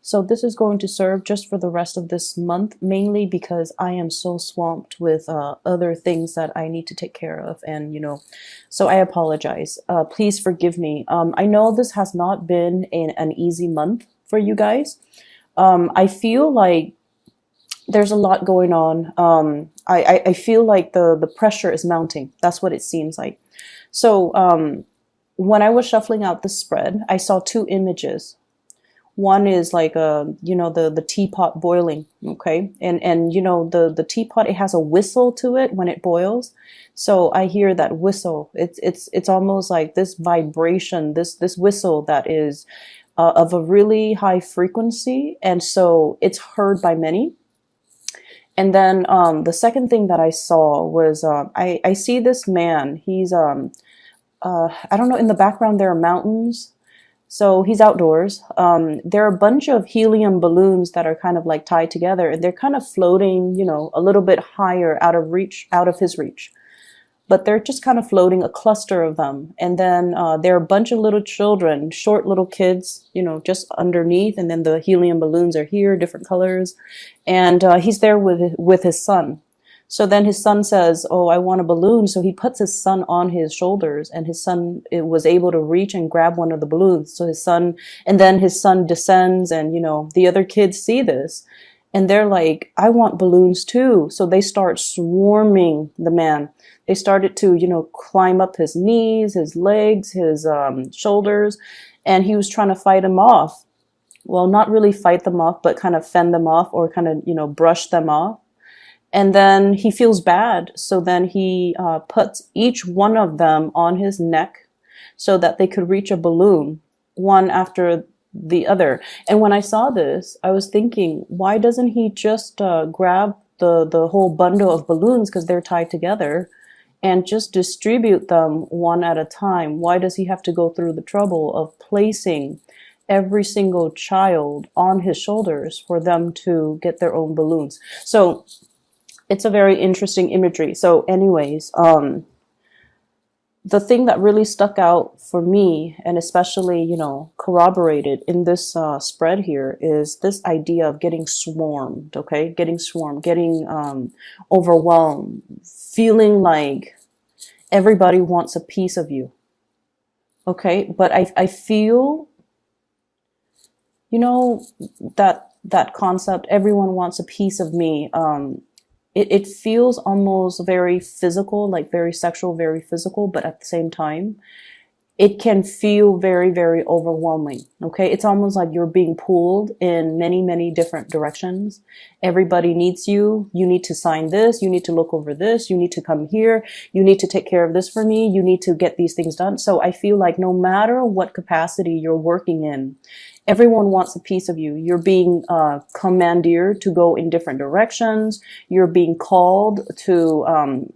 So this is going to serve just for the rest of this month, mainly because I am so swamped with other things that I need to take care of. And, so I apologize. Please forgive me. I know this has not been an easy month for you guys. I feel like there's a lot going on. I feel like the pressure is mounting. That's what it seems like. So when I was shuffling out the spread, I saw two images. One is like the teapot boiling, okay, and the teapot, it has a whistle to it when it boils. So I hear that whistle. It's almost like this vibration, this whistle that is of a really high frequency, and so it's heard by many. And then the second thing that I saw was I see this man. He's I don't know, in the background there are mountains. So he's outdoors. There are a bunch of helium balloons that are kind of like tied together, and they're kind of floating, a little bit higher out of his reach. But they're just kind of floating, a cluster of them. And then there are a bunch of little children, short little kids, just underneath. And then the helium balloons are here, different colors. And he's there with his son. So then his son says, "Oh, I want a balloon." So he puts his son on his shoulders, and his son was able to reach and grab one of the balloons. So then his son descends, and, the other kids see this. And they're like, "I want balloons too." So they start swarming the man. They started to, climb up his knees, his legs, his shoulders, and he was trying to fight them off. Well, not really fight them off, but kind of fend them off, or kind of, brush them off. And then he feels bad. So then he puts each one of them on his neck so that they could reach a balloon, one after the other. And when I saw this, I was thinking, why doesn't he just grab the whole bundle of balloons, because they're tied together, and just distribute them one at a time? Why does he have to go through the trouble of placing every single child on his shoulders for them to get their own balloons? So it's a very interesting imagery. So anyways, the thing that really stuck out for me, and especially, corroborated in this spread here, is this idea of getting swarmed, okay? Getting swarmed, getting overwhelmed, feeling like everybody wants a piece of you, okay? But I feel, that concept, everyone wants a piece of me. It feels almost very physical, like very sexual, very physical, but at the same time, it can feel very, very overwhelming. Okay. It's almost like you're being pulled in many, many different directions. Everybody needs you. You need to sign this. You need to look over this. You need to come here. You need to take care of this for me. You need to get these things done. So I feel like no matter what capacity you're working in, everyone wants a piece of you. You're being commandeered to go in different directions. You're being called to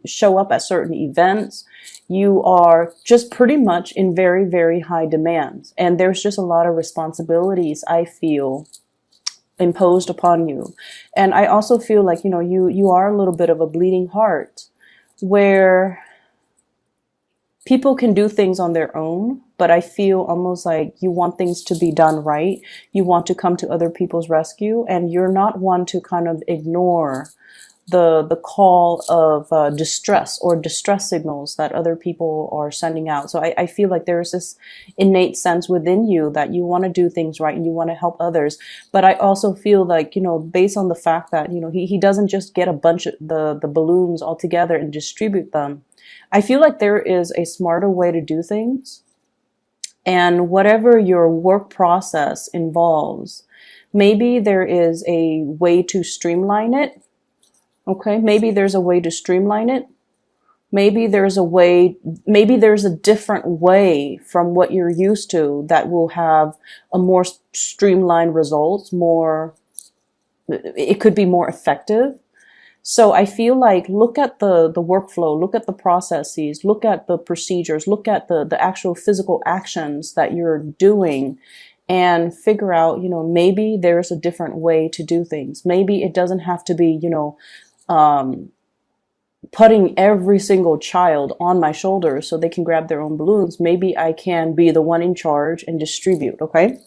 show up at certain events. You are just pretty much in very, very high demands. And there's just a lot of responsibilities, I feel, imposed upon you. And I also feel like, you are a little bit of a bleeding heart, where people can do things on their own, but I feel almost like you want things to be done right. You want to come to other people's rescue, and you're not one to kind of ignore the call of distress or distress signals that other people are sending out. So I feel like there's this innate sense within you that you want to do things right and you want to help others. But I also feel like, based on the fact that, he doesn't just get a bunch of the balloons all together and distribute them. I feel like there is a smarter way to do things. And whatever your work process involves, maybe there is a way to streamline it. Okay, maybe there's a way to streamline it. Maybe there's a different way from what you're used to that will have a more streamlined result, it could be more effective. So I feel like look at the workflow, look at the processes, look at the procedures, look at the actual physical actions that you're doing, and figure out, maybe there's a different way to do things. Maybe it doesn't have to be, putting every single child on my shoulders so they can grab their own balloons. Maybe I can be the one in charge and distribute. Okay.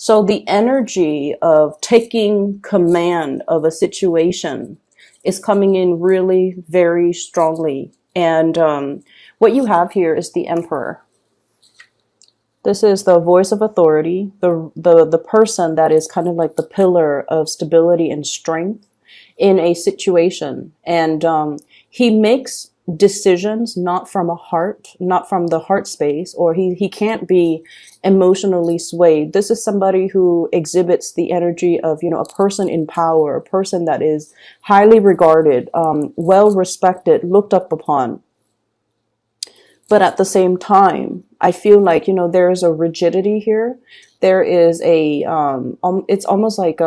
So the energy of taking command of a situation is coming in really very strongly. And what you have here is the Emperor. This is the voice of authority, the person that is kind of like the pillar of stability and strength in a situation. And he makes decisions not from a heart, not from the heart space, or he can't be emotionally swayed. This is somebody who exhibits the energy of, a person in power, a person that is highly regarded, well respected, looked up upon. But at the same time, I feel like, there is a rigidity here. There is it's almost like,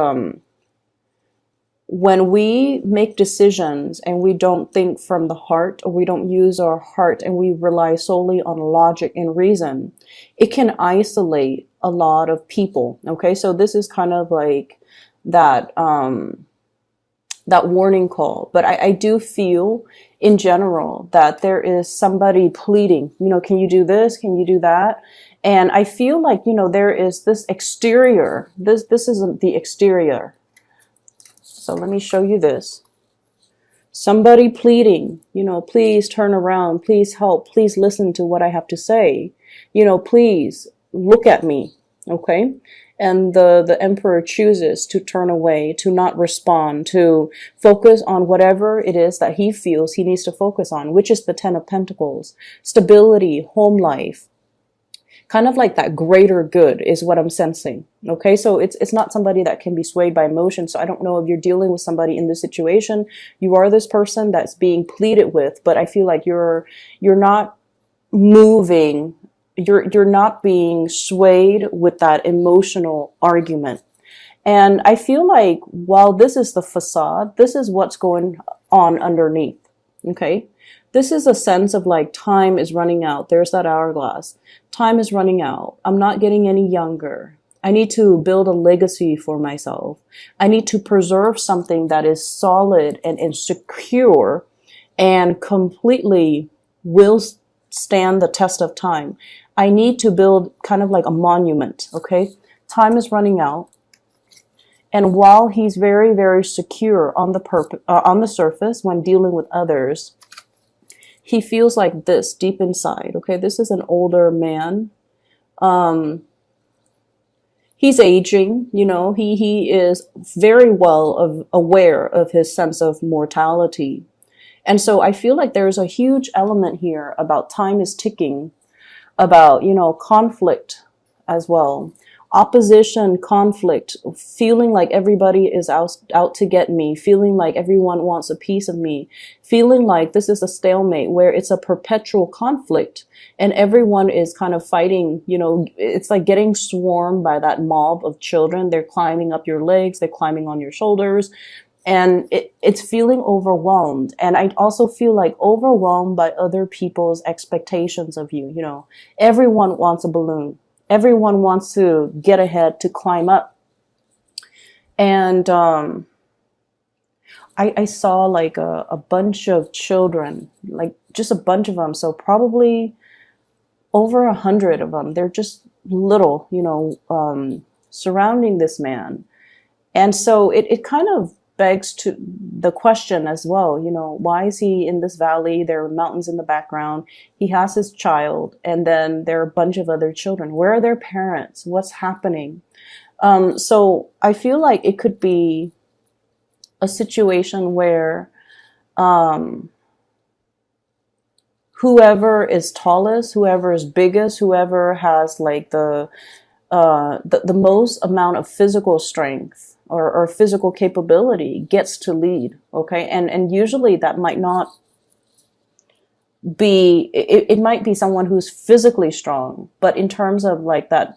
when we make decisions and we don't think from the heart, or we don't use our heart and we rely solely on logic and reason, it can isolate a lot of people. Okay. So this is kind of like that, that warning call. But I do feel in general that there is somebody pleading, can you do this? Can you do that? And I feel like, there is this exterior, this isn't the exterior. So let me show you this. Somebody pleading, please turn around, please help, please listen to what I have to say. Please look at me. Okay. And the Emperor chooses to turn away, to not respond, to focus on whatever it is that he feels he needs to focus on, which is the Ten of Pentacles, stability, home life, kind of like that greater good is what I'm sensing. Okay. So it's not somebody that can be swayed by emotion. So I don't know if you're dealing with somebody in this situation. You are this person that's being pleaded with, but I feel like you're not moving. You're not being swayed with that emotional argument. And I feel like while this is the facade, this is what's going on underneath. Okay. This is a sense of like time is running out. There's that hourglass. Time is running out. I'm not getting any younger. I need to build a legacy for myself. I need to preserve something that is solid and secure and completely will stand the test of time. I need to build kind of like a monument. Okay. Time is running out. And while he's very, very secure on the surface when dealing with others, he feels like this deep inside. Okay. This is an older man. He's aging, he is very well aware of his sense of mortality. And so I feel like there's a huge element here about time is ticking, about, conflict as well. Opposition, conflict, feeling like everybody is out to get me, feeling like everyone wants a piece of me, feeling like this is a stalemate where it's a perpetual conflict and everyone is kind of fighting, it's like getting swarmed by that mob of children. They're climbing up your legs, they're climbing on your shoulders, and it's feeling overwhelmed. And I also feel like overwhelmed by other people's expectations of you. Everyone wants a balloon. Everyone wants to get ahead, to climb up. And I saw like a bunch of children, like just a bunch of them. So probably over 100 of them. They're just little, surrounding this man. And so it kind of begs to the question as well, why is he in this valley? There are mountains in the background. He has his child, and then there are a bunch of other children. Where are their parents? What's happening? So I feel like it could be a situation where whoever is tallest, whoever is biggest, whoever has like the most amount of physical strength or physical capability gets to lead. Okay. And usually that might not be, it might be someone who's physically strong, but in terms of like that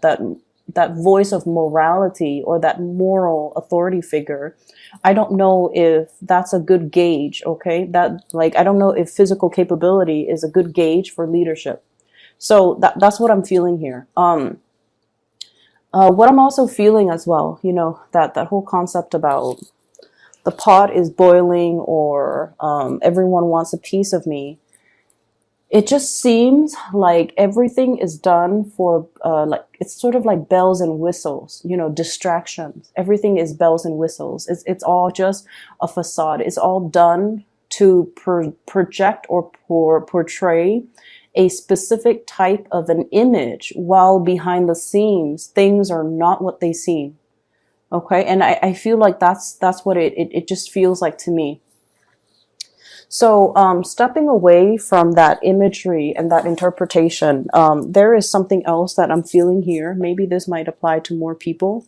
voice of morality or that moral authority figure, I don't know if that's a good gauge. Okay. I don't know if physical capability is a good gauge for leadership. So that's what I'm feeling here. What I'm also feeling as well, that whole concept about the pot is boiling, or everyone wants a piece of me. it just seems like everything is done for like it's sort of like bells and whistles, you know, distractions. Everything is bells and whistles. It's all just a facade. It's all done to project or portray a specific type of an image, while behind the scenes things are not what they seem. Okay, and I feel like that's what it just feels like to me. So, stepping away from that imagery and that interpretation, there is something else that I'm feeling here. Maybe this might apply to more people.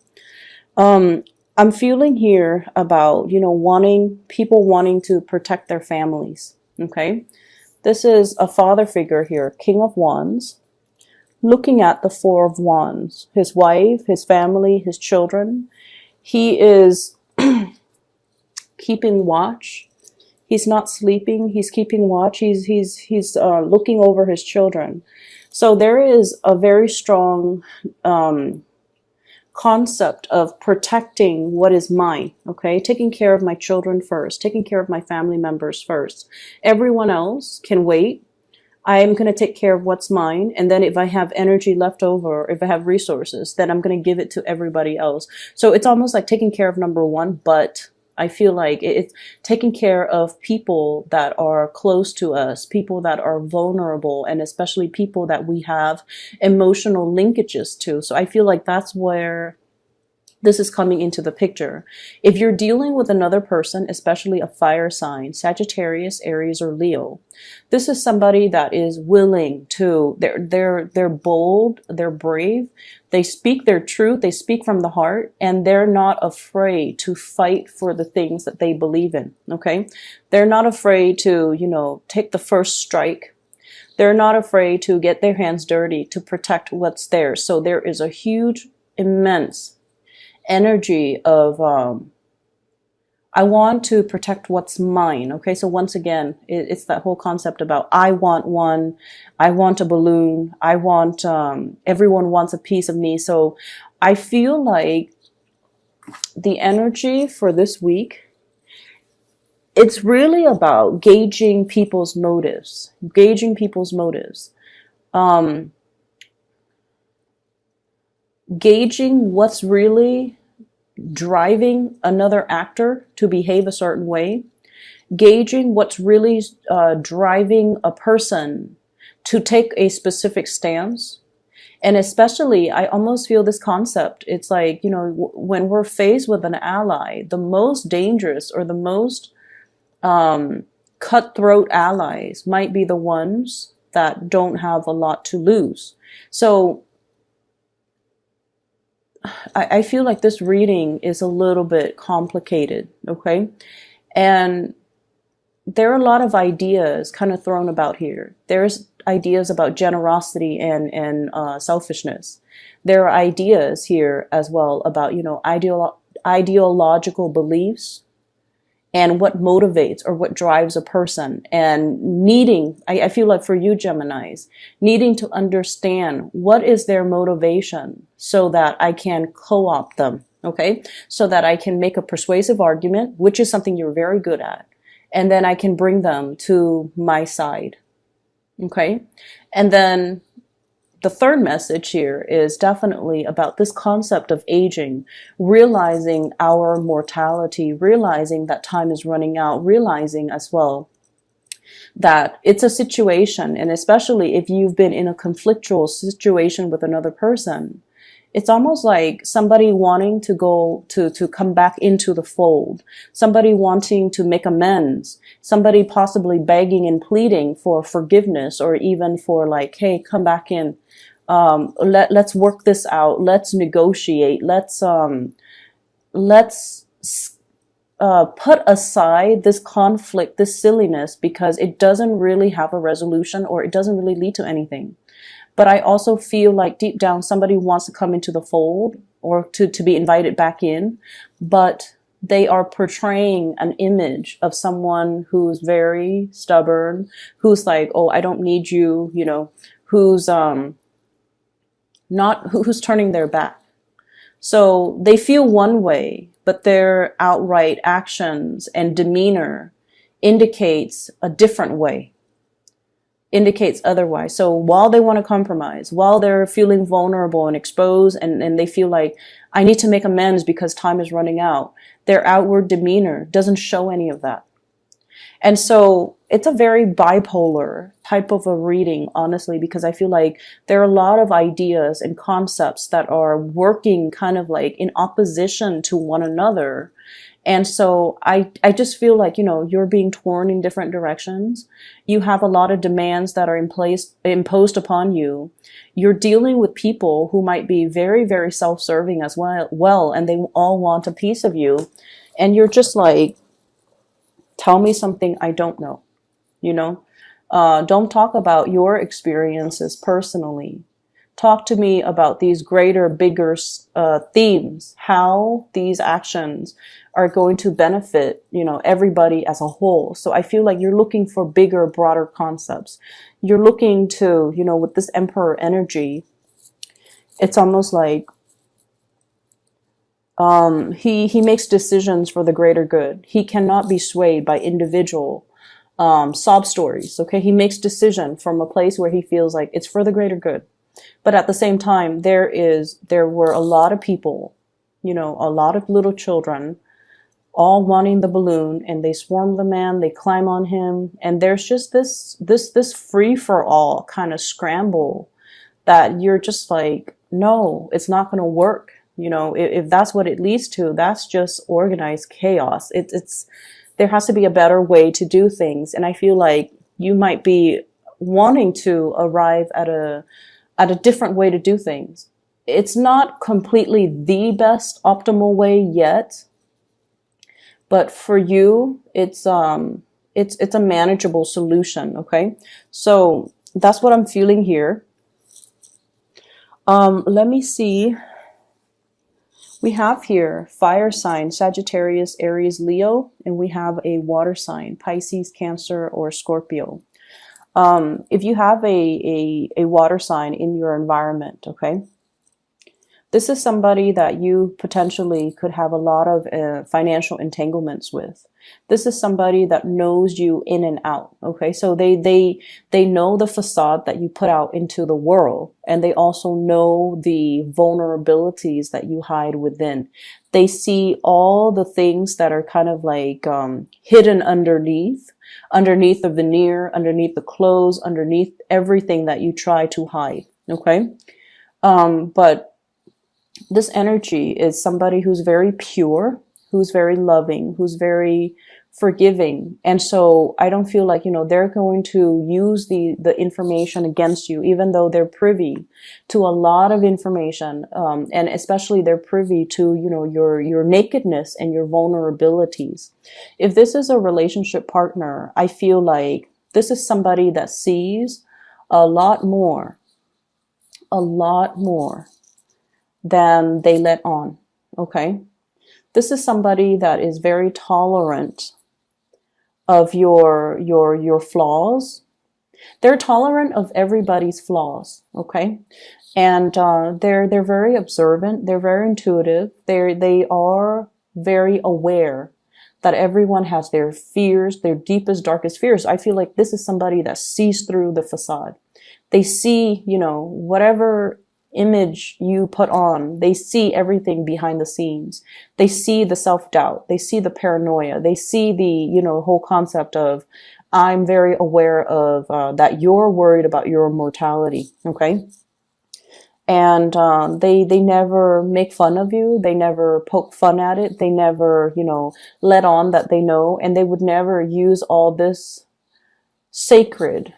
Um, I'm feeling here about, you know, wanting to protect their families. Okay. This is a father figure here, King of Wands, looking at the Four of Wands, his wife, his family, his children. He is keeping watch. He's not sleeping. He's keeping watch. He's looking over his children. So there is a very strong concept of protecting what is mine. Okay, taking care of my children first, taking care of my family members first. Everyone else can wait. I am going to take care of what's mine. And then if I have energy left over, if I have resources, then I'm going to give it to everybody else. So it's almost like taking care of number one, but I feel like it's taking care of people that are close to us, people that are vulnerable, and especially people that we have emotional linkages to. So I feel like that's where this is coming into the picture. If you're dealing with another person, especially a fire sign, Sagittarius, Aries, or Leo, this is somebody that is willing to, they're bold, they're brave, they speak their truth, they speak from the heart, and they're not afraid to fight for the things that they believe in, okay? They're not afraid to, you know, take the first strike. They're not afraid to get their hands dirty to protect what's theirs. So there is a huge, immense energy of I want to protect what's mine. Okay, so once again, it's that whole concept about I want one, I want a balloon, I want everyone wants a piece of me. So I feel like the energy for this week, it's really about gauging people's motives, gauging what's really driving another actor to behave a certain way, gauging what's really driving a person to take a specific stance. And especially, I almost feel this concept. It's like, you know, when we're faced with an ally, the most dangerous or the most cutthroat allies might be the ones that don't have a lot to lose. So I feel like this reading is a little bit complicated, okay? And there are a lot of ideas kind of thrown about here. There's ideas about generosity and selfishness. There are ideas here as well about, you know, ideological beliefs and what motivates or what drives a person, and needing, I feel like for you Geminis, needing to understand what is their motivation so that I can co-opt them, okay? So that I can make a persuasive argument, which is something you're very good at, and then I can bring them to my side, okay? And then the third message here is definitely about this concept of aging, realizing our mortality, realizing that time is running out, realizing as well that it's a situation, and especially if you've been in a conflictual situation with another person, it's almost like somebody wanting to go to come back into the fold, somebody wanting to make amends, somebody possibly begging and pleading for forgiveness, or even for like, hey, come back in. Let's work this out. Let's negotiate. Let's put aside this conflict, this silliness, because it doesn't really have a resolution, or it doesn't really lead to anything. But I also feel like deep down somebody wants to come into the fold, or to be invited back in, but they are portraying an image of someone who's very stubborn, who's like, oh, I don't need you, you know, who's turning their back. So they feel one way, but their outright actions and demeanor indicates a different way. indicates otherwise. So while they want to compromise, while they're feeling vulnerable and exposed, and they feel like I need to make amends because time is running out, their outward demeanor doesn't show any of that. And so it's a very bipolar type of a reading, honestly, because I feel like there are a lot of ideas and concepts that are working kind of like in opposition to one another. And so I just feel like, you're being torn in different directions. You have a lot of demands that are imposed upon you. You're dealing with people who might be very, very self-serving as well, and they all want a piece of you. And you're just like, tell me something I don't know, you know? Don't talk about your experiences personally. Talk to me about these greater, bigger themes, how these actions are going to benefit, everybody as a whole. So I feel like you're looking for bigger, broader concepts. You're looking to, with this Emperor energy, it's almost like he makes decisions for the greater good. He cannot be swayed by individual sob stories. Okay, he makes decision from a place where he feels like it's for the greater good. But at the same time, there were a lot of people, a lot of little children, all wanting the balloon, and they swarm the man, they climb on him, and there's just this free for all kind of scramble that you're just like, no, it's not going to work. If that's what it leads to, that's just organized chaos. There has to be a better way to do things. And I feel like you might be wanting to arrive at a different way to do things. It's not completely the best optimal way yet, but for you, it's a manageable solution. Okay. So that's what I'm feeling here. Let me see. We have here fire sign, Sagittarius, Aries, Leo, and we have a water sign, Pisces, Cancer, or Scorpio. If you have a water sign in your environment, okay, this is somebody that you potentially could have a lot of financial entanglements with. This is somebody that knows you in and out. Okay, so they know the facade that you put out into the world, and they also know the vulnerabilities that you hide within. They see all the things that are kind of like hidden underneath the veneer, underneath the clothes, underneath everything that you try to hide. Okay, but this energy is somebody who's very pure, who's very loving, who's very forgiving. And so I don't feel like, they're going to use the information against you, even though they're privy to a lot of information. And especially they're privy to, your nakedness and your vulnerabilities. If this is a relationship partner, I feel like this is somebody that sees a lot more than they let on. Okay. This is somebody that is very tolerant of your flaws. They're tolerant of everybody's flaws. Okay. And, they're very observant. They're very intuitive. They are very aware that everyone has their fears, their deepest, darkest fears. I feel like this is somebody that sees through the facade. They see, whatever image you put on, they see everything behind the scenes. They see the self-doubt. They see the paranoia. They see the, whole concept of, I'm very aware of that you're worried about your mortality. Okay. And they never make fun of you. They never poke fun at it. They never, let on that they know. And they would never use all this sacred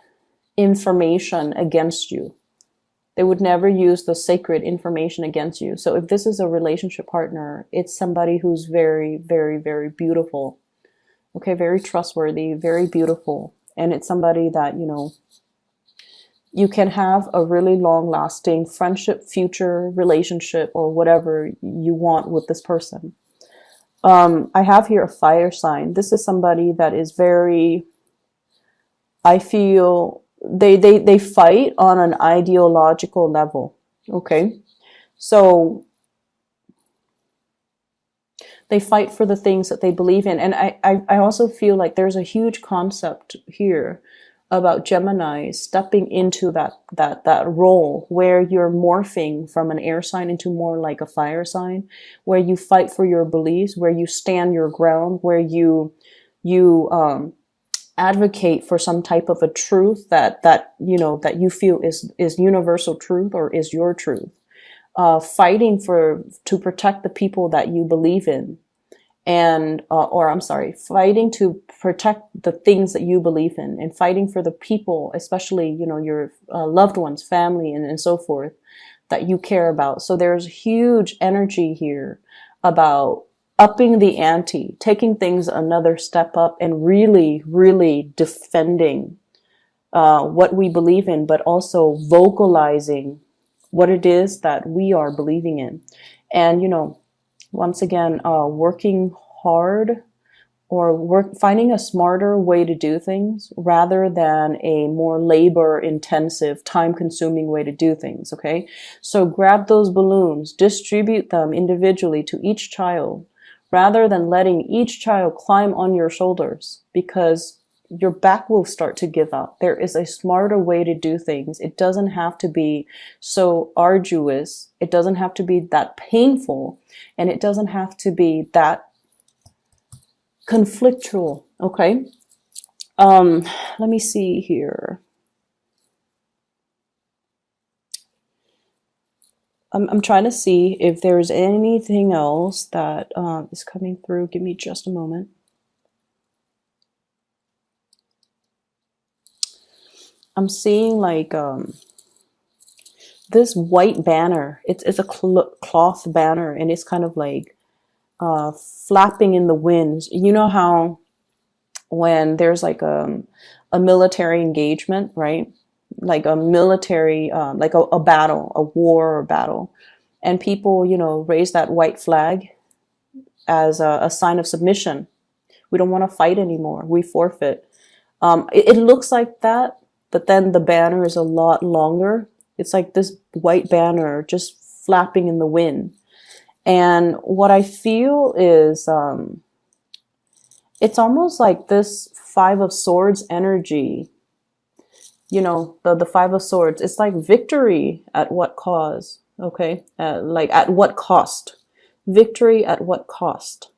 information against you. They would never use the sacred information against you. So if this is a relationship partner, it's somebody who's very, very, very beautiful. Okay, very trustworthy, very beautiful. And it's somebody that, you can have a really long-lasting friendship, future relationship, or whatever you want with this person. I have here a fire sign. This is somebody that is very, I feel, they fight on an ideological level. Okay. So they fight for the things that they believe in. And I also feel like there's a huge concept here about Gemini stepping into that role where you're morphing from an air sign into more like a fire sign, where you fight for your beliefs, where you stand your ground, where you advocate for some type of a truth that you know that you feel is universal truth or is your truth. Fighting for to protect the people that you believe in, and or I'm sorry, fighting to protect the things that you believe in, and fighting for the people, especially you know your loved ones, family, and so forth, that you care about. So there's huge energy here about upping the ante, taking things another step up, and really, really defending what we believe in, but also vocalizing what it is that we are believing in. And, you know, once again, working hard or finding a smarter way to do things rather than a more labor intensive, time consuming way to do things. Okay. So grab those balloons, distribute them individually to each child rather than letting each child climb on your shoulders, because your back will start to give out. There is a smarter way to do things. It doesn't have to be so arduous. It doesn't have to be that painful, and it doesn't have to be that conflictual. Okay. Let me see here. I'm trying to see if there's anything else that is coming through. Give me just a moment. I'm seeing like this white banner. It's a cloth banner, and it's kind of like flapping in the winds. You know how when there's like a military engagement, right? Like a military, like a battle, a war or battle, and people, you know, raise that white flag as a sign of submission. We don't want to fight anymore. We forfeit. It looks like that, but then the banner is a lot longer. It's like this white banner just flapping in the wind. And what I feel is, it's almost like this Five of Swords energy. You know, the Five of Swords. It's like victory at what cause? Okay, like at what cost? Victory at what cost?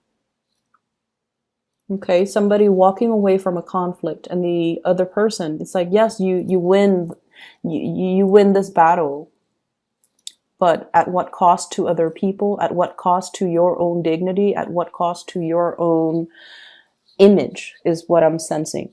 Okay, somebody walking away from a conflict, and the other person, it's like, yes, you win, you win this battle, but at what cost to other people? At what cost to your own dignity? At what cost to your own image is what I'm sensing.